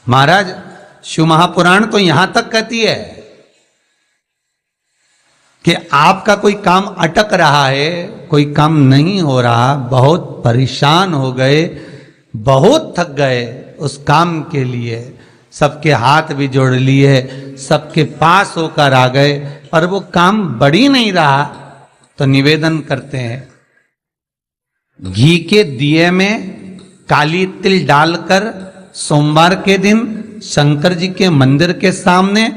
महाराज शिव महापुराण तो यहां तक कहती है कि आपका कोई काम अटक रहा है, कोई काम नहीं हो रहा, बहुत परेशान हो गए, बहुत थक गए, उस काम के लिए सबके हाथ भी जोड़ लिए, सबके पास होकर आ गए, पर वो काम बढ़ ही नहीं रहा, तो निवेदन करते हैं घी के दिए में काली तिल डालकर सोमवार के दिन शंकर जी के मंदिर के सामने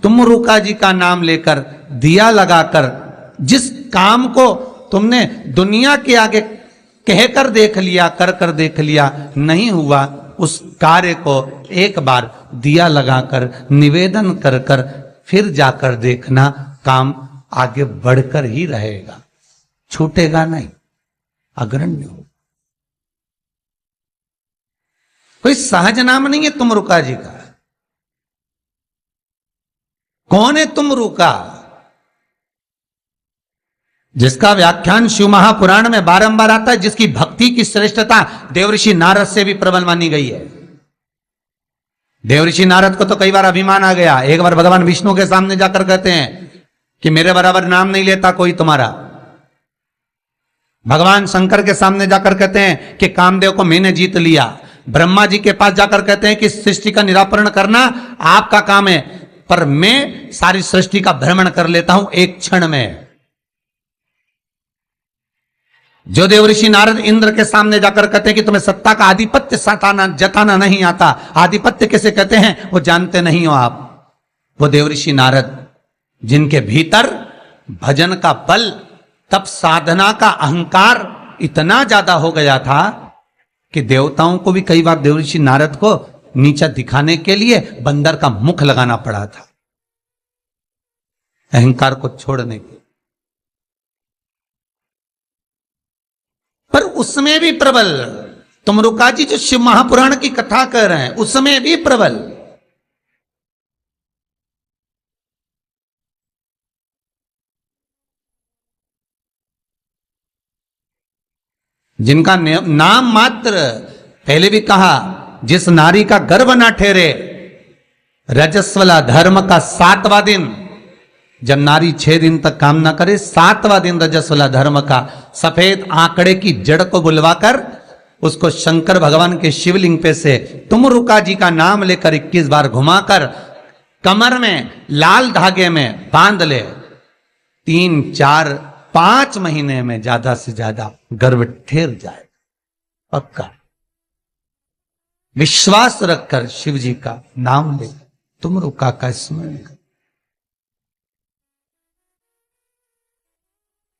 तुमरुका जी का नाम लेकर दिया लगाकर, जिस काम को तुमने दुनिया के आगे कहकर देख लिया, कर कर देख लिया, नहीं हुआ, उस कार्य को एक बार दिया लगाकर निवेदन कर कर फिर जाकर देखना, काम आगे बढ़कर ही रहेगा, छूटेगा नहीं, अग्रण्य हो। कोई सहज नाम नहीं है तुमरुका जी का। कौन है तुमरुका? जिसका व्याख्यान शिव महापुराण में बारंबार आता है, जिसकी भक्ति की श्रेष्ठता देवऋषि नारद से भी प्रबल मानी गई है। देवऋषि नारद को तो कई बार अभिमान आ गया, एक बार भगवान विष्णु के सामने जाकर कहते हैं कि मेरे बराबर नाम नहीं लेता कोई तुम्हारा। भगवान शंकर के सामने जाकर कहते हैं कि कामदेव को मैंने जीत लिया। ब्रह्मा जी के पास जाकर कहते हैं कि सृष्टि का निराकरण करना आपका काम है, पर मैं सारी सृष्टि का भ्रमण कर लेता हूं एक क्षण में। जो देवऋषि नारद इंद्र के सामने जाकर कहते हैं कि तुम्हें सत्ता का आधिपत्य जताना नहीं आता, आधिपत्य किसे कहते हैं वो जानते नहीं हो आप। वो देवऋषि नारद जिनके भीतर भजन का बल, तप साधना का अहंकार इतना ज्यादा हो गया था कि देवताओं को भी कई बार देवऋषि नारद को नीचा दिखाने के लिए बंदर का मुख लगाना पड़ा था, अहंकार को छोड़ने के। पर उसमें भी प्रबल तुमरुका जी जो शिव महापुराण की कथा कर रहे हैं, उसमें भी प्रबल। जिनका नाम मात्र, पहले भी कहा, जिस नारी का गर्भ ना ठहरे, रजस्वला धर्म का 7वां दिन, जब नारी 6 दिन तक काम ना करे, 7वां दिन रजस्वला धर्म का, सफेद आंकड़े की जड़ को बुलवाकर उसको शंकर भगवान के शिवलिंग पे से तुमरुका जी का नाम लेकर 21 बार घुमाकर कमर में लाल धागे में बांध ले, 3, 4, 5 महीने में ज्यादा से ज्यादा गर्भ ठहर जाए, पक्का। विश्वास रखकर शिव जी का नाम ले, तुमरुका का स्मरण कर,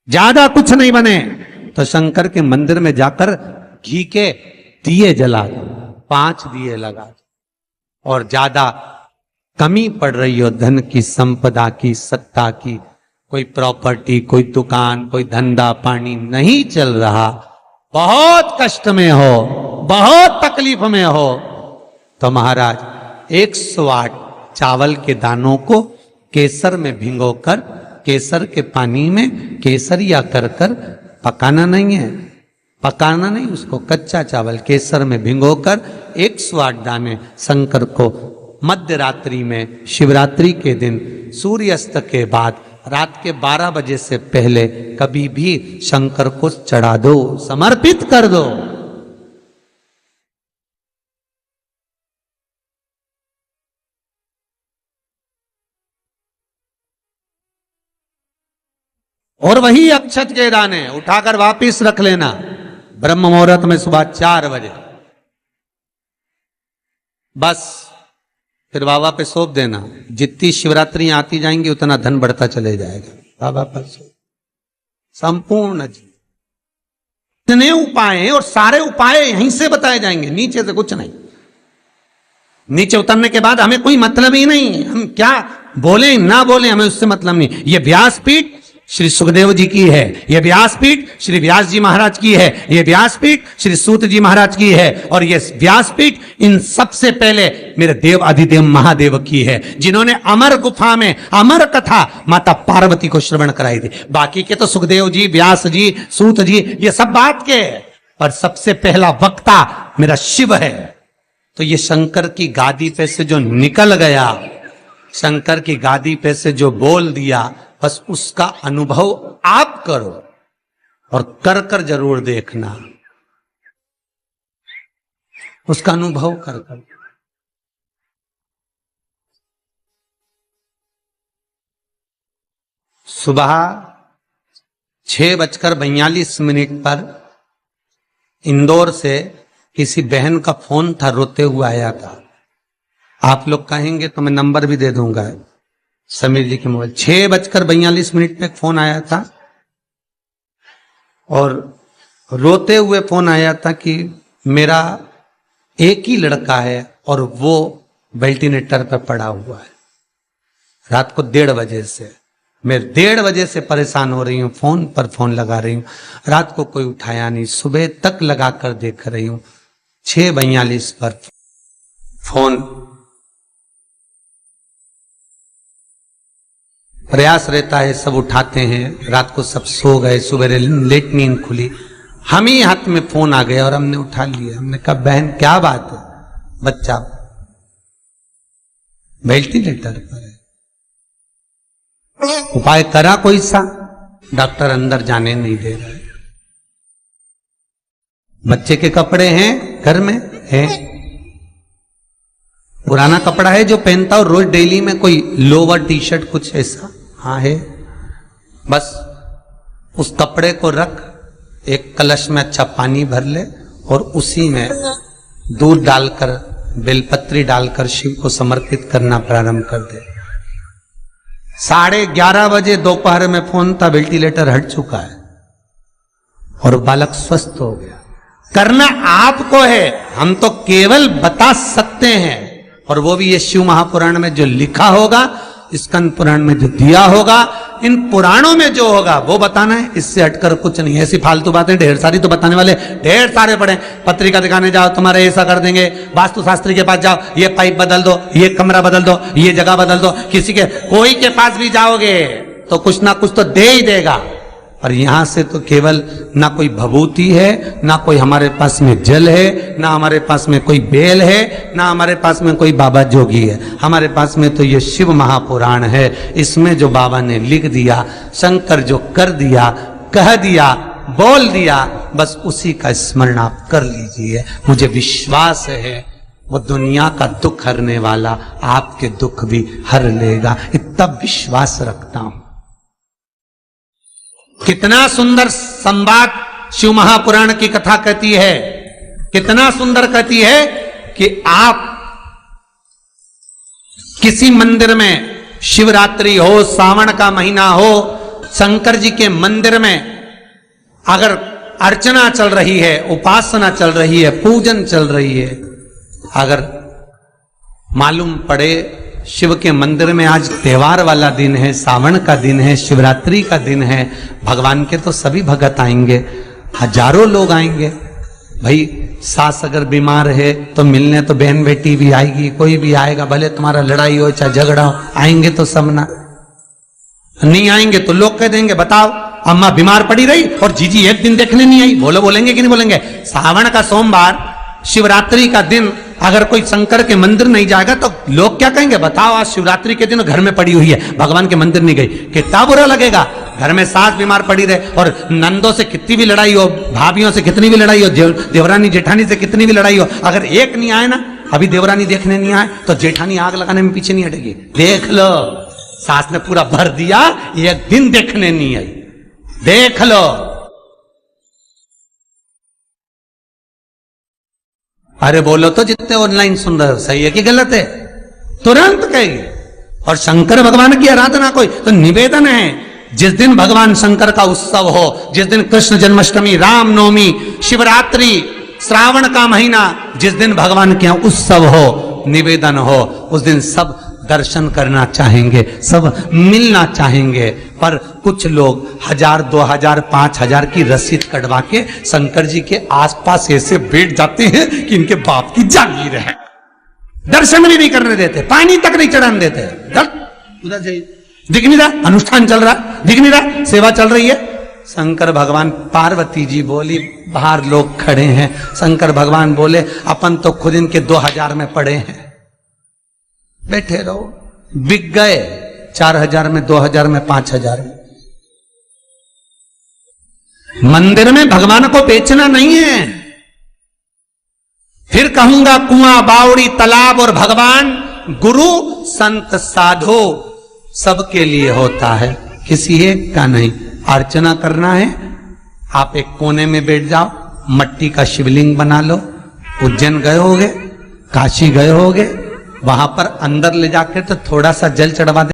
ज्यादा कुछ नहीं बने तो शंकर के मंदिर में जाकर घी के दिए जला दो, 5 दिए लगा दो। और ज्यादा कमी पड़ रही हो धन की, संपदा की, सत्ता की, कोई प्रॉपर्टी, कोई दुकान, कोई धंधा पानी नहीं चल रहा, बहुत कष्ट में हो, बहुत तकलीफ में हो, तो महाराज 108 चावल के दानों को केसर में भिगोकर, केसर के पानी में केसरिया कर कर, पकाना नहीं है, पकाना नहीं, उसको कच्चा चावल केसर में भिगोकर 108 दाने शंकर को मध्य रात्रि में, शिवरात्रि के दिन सूर्यास्त के बाद, रात के 12 बजे से पहले कभी भी शंकर को चढ़ा दो, समर्पित कर दो। और वही अक्षत के दाने उठाकर वापिस रख लेना ब्रह्म मुहूर्त में सुबह 4 बजे, बस फिर बाबा पे सौंप देना। जितनी शिवरात्रि आती जाएंगी उतना धन बढ़ता चले जाएगा, बाबा पर संपूर्ण जी। इतने उपाय हैं और सारे उपाय यहीं से बताए जाएंगे, नीचे से कुछ नहीं। नीचे उतरने के बाद हमें कोई मतलब ही नहीं, हम क्या बोले ना बोले हमें उससे मतलब नहीं। ये व्यासपीठ श्री सुखदेव जी की है, ये व्यासपीठ श्री व्यास जी महाराज की है, ये व्यासपीठ श्री सूत जी महाराज की है, और ये व्यासपीठ इन सबसे पहले मेरे देव अधिदेव महादेव की है, जिन्होंने अमर गुफा में अमर कथा माता पार्वती को श्रवण कराई थी। बाकी के तो सुखदेव जी, व्यास जी, सूत जी, ये सब बात के, पर सबसे पहला वक्ता मेरा शिव है। तो ये शंकर की गादी पे से जो निकल गया, शंकर की गादी पे से जो बोल दिया, बस उसका अनुभव आप करो और कर कर जरूर देखना, उसका अनुभव कर कर। सुबह 6:42 पर इंदौर से किसी बहन का फोन था, रोते हुए आया था। आप लोग कहेंगे तो मैं नंबर भी दे दूंगा, समीर जी के मोबाइल। 6:42 पे फोन आया था और रोते हुए फोन आया था कि मेरा एक ही लड़का है और वो वेंटिलेटर पर पड़ा हुआ है। रात को 1:30 बजे से मैं 1:30 बजे से परेशान हो रही हूँ, फोन पर फोन लगा रही हूँ, रात को कोई उठाया नहीं, सुबह तक लगा कर देख रही हूँ। 6:42 पर फोन, प्रयास रहता है सब उठाते हैं, रात को सब सो गए, सुबह लेट नींद खुली, हम ही हाथ में फोन आ गया और हमने उठा लिया। हमने कहा बहन क्या बात है? बच्चा वेंटिलेटर पर है, उपाय करा कोई सा? डॉक्टर अंदर जाने नहीं दे रहा है। बच्चे के कपड़े हैं घर में, हैं पुराना कपड़ा है जो पहनता हो रोज डेली में, कोई लोवर टी शर्ट कुछ ऐसा? हाँ है। बस उस कपड़े को रख, एक कलश में अच्छा पानी भर ले और उसी में दूध डालकर, बेलपत्री डालकर शिव को समर्पित करना प्रारंभ कर दे। 11:30 बजे दोपहर में फोन था, वेंटिलेटर हट चुका है और बालक स्वस्थ हो गया। करना आपको है, हम तो केवल बता सकते हैं, और वो भी ये शिव महापुराण में जो लिखा होगा, स्कंद पुराण में जो दिया होगा, इन पुराणों में जो होगा वो बताना है, इससे हटकर कुछ नहीं। ऐसी फालतू बातें ढेर सारी तो बताने वाले ढेर सारे पड़े। पत्रिका दिखाने जाओ, तुम्हारे ऐसा कर देंगे, वास्तु शास्त्री के पास जाओ, ये पाइप बदल दो, ये कमरा बदल दो, ये जगह बदल दो, किसी के कोई के पास भी जाओगे तो कुछ ना कुछ तो दे ही देगा। और यहां से तो केवल ना कोई भभूति है, ना कोई हमारे पास में जल है, ना हमारे पास में कोई बेल है, ना हमारे पास में कोई बाबा जोगी है। हमारे पास में तो ये शिव महापुराण है। इसमें जो बाबा ने लिख दिया, शंकर जो कर दिया, कह दिया, बोल दिया, बस उसी का स्मरण आप कर लीजिए। मुझे विश्वास है वो दुनिया का दुख हरने वाला आपके दुख भी हर लेगा, इतना विश्वास रखता हूं। कितना सुंदर संवाद शिव महापुराण की कथा कहती है, कितना सुंदर कहती है कि आप किसी मंदिर में, शिवरात्रि हो, सावन का महीना हो, शंकर जी के मंदिर में अगर अर्चना चल रही है, उपासना चल रही है, पूजन चल रही है, अगर मालूम पड़े शिव के मंदिर में आज त्योहार वाला दिन है, सावन का दिन है, शिवरात्रि का दिन है, भगवान के तो सभी भगत आएंगे, हजारों लोग आएंगे। भाई सास अगर बीमार है तो मिलने तो बहन बेटी भी आएगी, कोई भी आएगा, भले तुम्हारा लड़ाई हो चाहे झगड़ा हो, आएंगे तो सब ना। नहीं आएंगे तो लोग कह देंगे बताओ अम्मा बीमार पड़ी रही और जीजी एक दिन देखने नहीं आई। बोलेंगे कि नहीं बोलेंगे? सावन का सोमवार, शिवरात्रि का दिन अगर कोई शंकर के मंदिर नहीं जाएगा तो लोग क्या कहेंगे? बताओ आज शिवरात्रि के दिन घर में पड़ी हुई है, भगवान के मंदिर नहीं गई, कितना बुरा लगेगा। घर में सास बीमार पड़ी रहे और नंदों से कितनी भी लड़ाई हो, भाभियों से कितनी भी लड़ाई हो, देवरानी जेठानी से कितनी भी लड़ाई हो, अगर एक नहीं आए ना, अभी देवरानी देखने नहीं आए तो जेठानी आग लगाने में पीछे नहीं हटेगी। देख लो सास ने पूरा भर दिया, एक दिन देखने नहीं आई, देख लो। अरे बोलो तो जितने ऑनलाइन सुन रहे हो, सही है कि गलत है? तुरंत कहेंगे। और शंकर भगवान की आराधना कोई तो निवेदन है, जिस दिन भगवान शंकर का उत्सव हो, जिस दिन कृष्ण जन्माष्टमी, रामनवमी, शिवरात्रि, श्रावण का महीना, जिस दिन भगवान के यहाँ उत्सव हो, निवेदन हो, उस दिन सब दर्शन करना चाहेंगे, सब मिलना चाहेंगे। पर कुछ लोग 1000, 2000, 5000 की रसीद कटवा के शंकर जी के आसपास ऐसे बैठ जाते हैं कि इनके बाप की जागीर है, दर्शन भी नहीं करने देते, पानी तक नहीं चढ़ाने देते। उधर से दिख नहीं रहा, अनुष्ठान चल रहा, दिख नहीं रहा, सेवा चल रही है, शंकर भगवान, पार्वती जी बोली बाहर लोग खड़े हैं। शंकर भगवान बोले अपन तो खुद इनके 2000 में पड़े हैं, बैठे रहो। बिक गए 4000 में, 2000 में, 5000 में। मंदिर में भगवान को बेचना नहीं है। फिर कहूंगा कुआं, बावड़ी, तालाब और भगवान, गुरु, संत, साधु सबके लिए होता है, किसी एक का नहीं। अर्चना करना है, आप एक कोने में बैठ जाओ, मट्टी का शिवलिंग बना लो। उज्जैन गए होगे, काशी गए होगे, वहां पर अंदर ले जाकर तो थोड़ा सा जल चढ़वा दे।